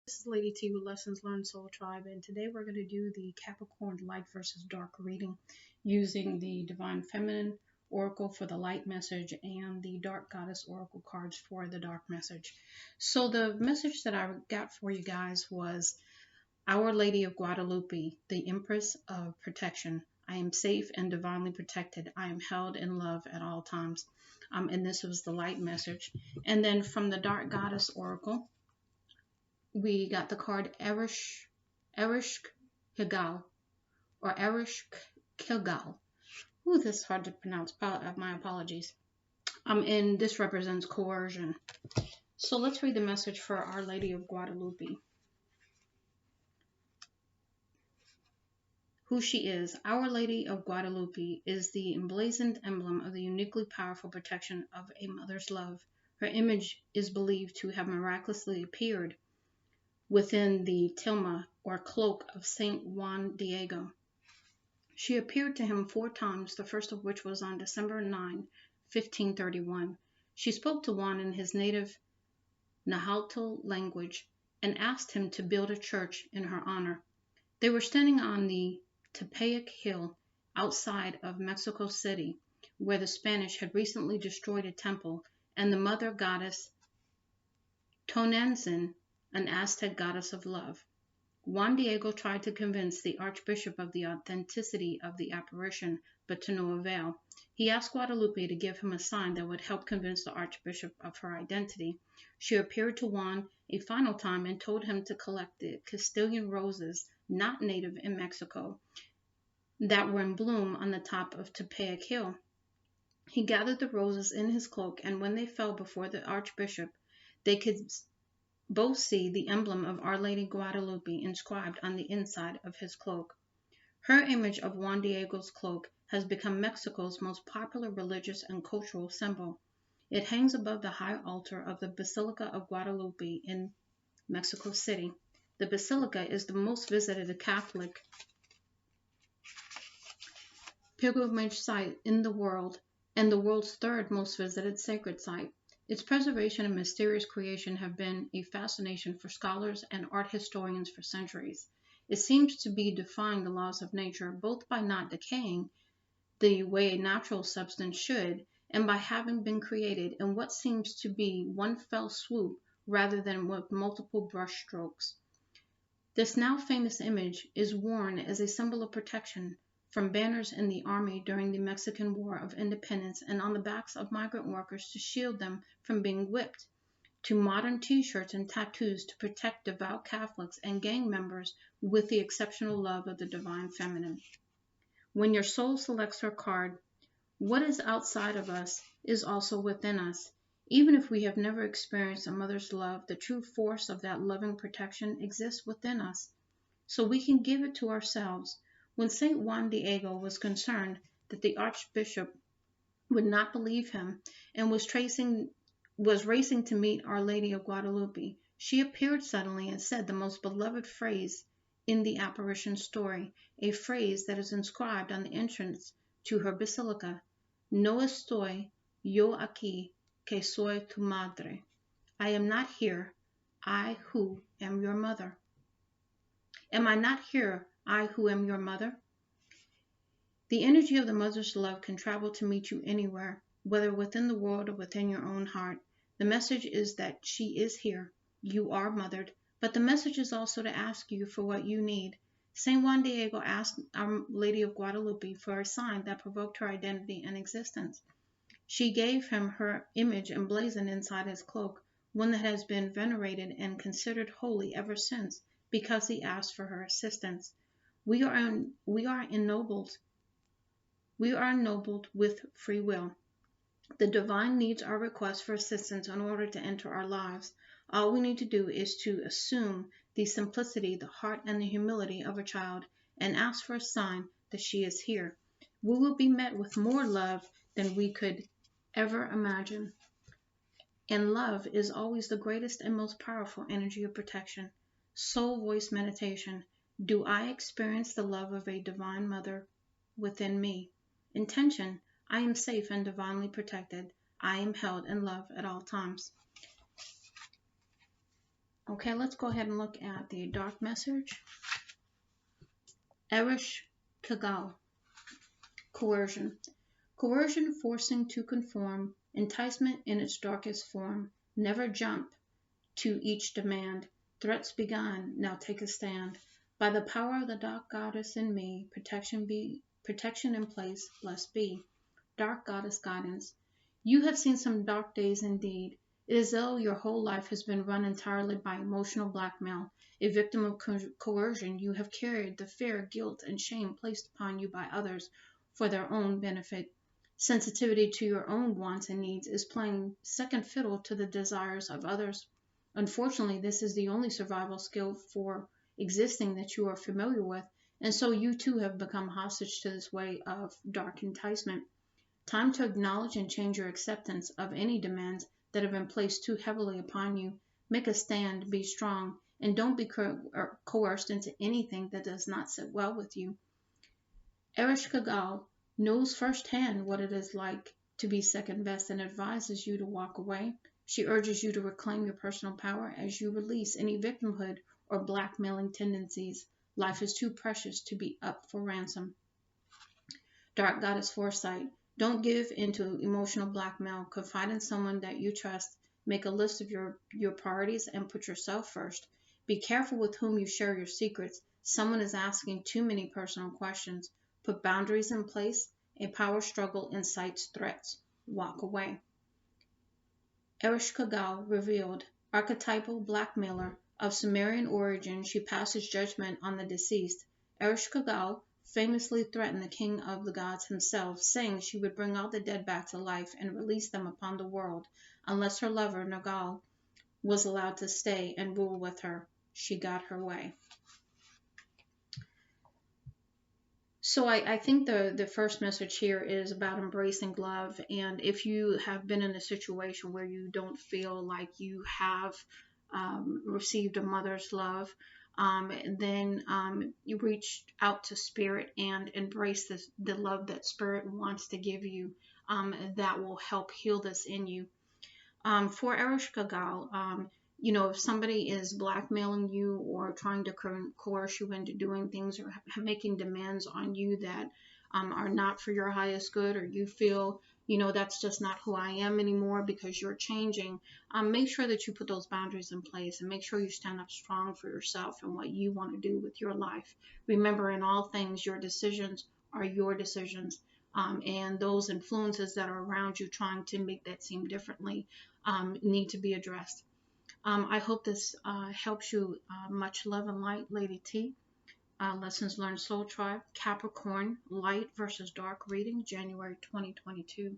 This is Lady T with Lessons Learned Soul Tribe, and today we're going to do the Capricorn light versus dark reading using the Divine Feminine Oracle for the light message and the Dark Goddess Oracle cards for the dark message. So, the message that I got for you guys was Our Lady of Guadalupe, the Empress of Protection. I am safe and divinely protected. I am held in love at all times. And this was the light message. And then from the Dark Goddess Oracle, we got the card Erishk Higal or Erishk Kilgal. Ooh, this is hard to pronounce. My apologies. And this represents coercion. So let's read the message for Our Lady of Guadalupe. Who she is. Our Lady of Guadalupe is the emblazoned emblem of the uniquely powerful protection of a mother's love. Her image is believed to have miraculously appeared within the tilma or cloak of Saint Juan Diego. She appeared to him 4 times, the first of which was on December 9, 1531. She spoke to Juan in his native Nahuatl language and asked him to build a church in her honor. They were standing on the Tepeyac Hill outside of Mexico City, where the Spanish had recently destroyed a temple, and the mother goddess Tonantzin, an Aztec goddess of love. Juan Diego tried to convince the Archbishop of the authenticity of the apparition, but to no avail. He asked Guadalupe to give him a sign that would help convince the Archbishop of her identity. She appeared to Juan a final time and told him to collect the Castilian roses, not native in Mexico, that were in bloom on the top of Tepeyac Hill. He gathered the roses in his cloak, and when they fell before the Archbishop, they could both see the emblem of Our Lady Guadalupe inscribed on the inside of his cloak. Her image of Juan Diego's cloak has become Mexico's most popular religious and cultural symbol. It hangs above the high altar of the Basilica of Guadalupe in Mexico City. The basilica is the most visited Catholic pilgrimage site in the world and the world's 3rd most visited sacred site. Its preservation and mysterious creation have been a fascination for scholars and art historians for centuries. It seems to be defying the laws of nature, both by not decaying the way a natural substance should, and by having been created in what seems to be one fell swoop rather than with multiple brush strokes. This now famous image is worn as a symbol of protection from banners in the army during the Mexican War of Independence and on the backs of migrant workers to shield them from being whipped, to modern t-shirts and tattoos to protect devout Catholics and gang members with the exceptional love of the Divine Feminine. When your soul selects her card, what is outside of us is also within us. Even if we have never experienced a mother's love, the true force of that loving protection exists within us, so we can give it to ourselves. When Saint Juan Diego was concerned that the Archbishop would not believe him and was racing to meet Our Lady of Guadalupe, she appeared suddenly and said the most beloved phrase in the apparition story, a phrase that is inscribed on the entrance to her basilica: No estoy yo aquí, que soy tu madre. I am not here, I who am your mother. Am I not here, I who am your mother? The energy of the mother's love can travel to meet you anywhere, whether within the world or within your own heart. The message is that she is here. You are mothered, but the message is also to ask you for what you need. Saint Juan Diego asked Our Lady of Guadalupe for a sign that provoked her identity and existence. She gave him her image emblazoned inside his cloak, one that has been venerated and considered holy ever since, because he asked for her assistance. We are ennobled with free will. The divine needs our request for assistance in order to enter our lives. All we need to do is to assume the simplicity, the heart, and the humility of a child and ask for a sign that she is here. We will be met with more love than we could ever imagine. And love is always the greatest and most powerful energy of protection. Soul voice meditation. Do I experience the love of a divine mother within me? Intention. I am safe and divinely protected. I am held in love at all times. Okay, let's go ahead and look at the dark message. Erish Kagal, coercion. Coercion, forcing to conform, enticement in its darkest form. Never jump to each demand. Threats begun, now take a stand. By the power of the dark goddess in me, protection in place, blessed be. Dark goddess guidance. You have seen some dark days indeed. It is as though your whole life has been run entirely by emotional blackmail. A victim of coercion, you have carried the fear, guilt, and shame placed upon you by others for their own benefit. Sensitivity to your own wants and needs is playing second fiddle to the desires of others. Unfortunately, this is the only survival skill for existing that you are familiar with, and so you too have become hostage to this way of dark enticement. Time to acknowledge and change your acceptance of any demands that have been placed too heavily upon you. Make a stand, be strong, and don't be coerced into anything that does not sit well with you. Erish Kagal knows firsthand what it is like to be second best and advises you to walk away. She urges you to reclaim your personal power as you release any victimhood or blackmailing tendencies. Life is too precious to be up for ransom. Dark Goddess Foresight. Don't give into emotional blackmail. Confide in someone that you trust. Make a list of your priorities and put yourself first. Be careful with whom you share your secrets. Someone is asking too many personal questions. Put boundaries in place. A power struggle incites threats. Walk away. Erish Kagal revealed. Archetypal blackmailer. Of Sumerian origin, she passes judgment on the deceased. Erish Kagal famously threatened the king of the gods himself, saying she would bring all the dead back to life and release them upon the world, unless her lover, Nagal, was allowed to stay and rule with her. She got her way. So I think the first message here is about embracing love. And if you have been in a situation where you don't feel like you have received a mother's love, then you reach out to Spirit and embrace the love that Spirit wants to give you. That will help heal this in you. For Erish Kagal, if somebody is blackmailing you or trying to coerce you into doing things or making demands on you that are not for your highest good, or you feel, that's just not who I am anymore because you're changing, make sure that you put those boundaries in place and make sure you stand up strong for yourself and what you want to do with your life. Remember, in all things, your decisions are your decisions. And those influences that are around you trying to make that seem differently need to be addressed. I hope this helps you. Much love and light, Lady T. Lessons Learned Soul Tribe, Capricorn, Light versus Dark reading, January 2022.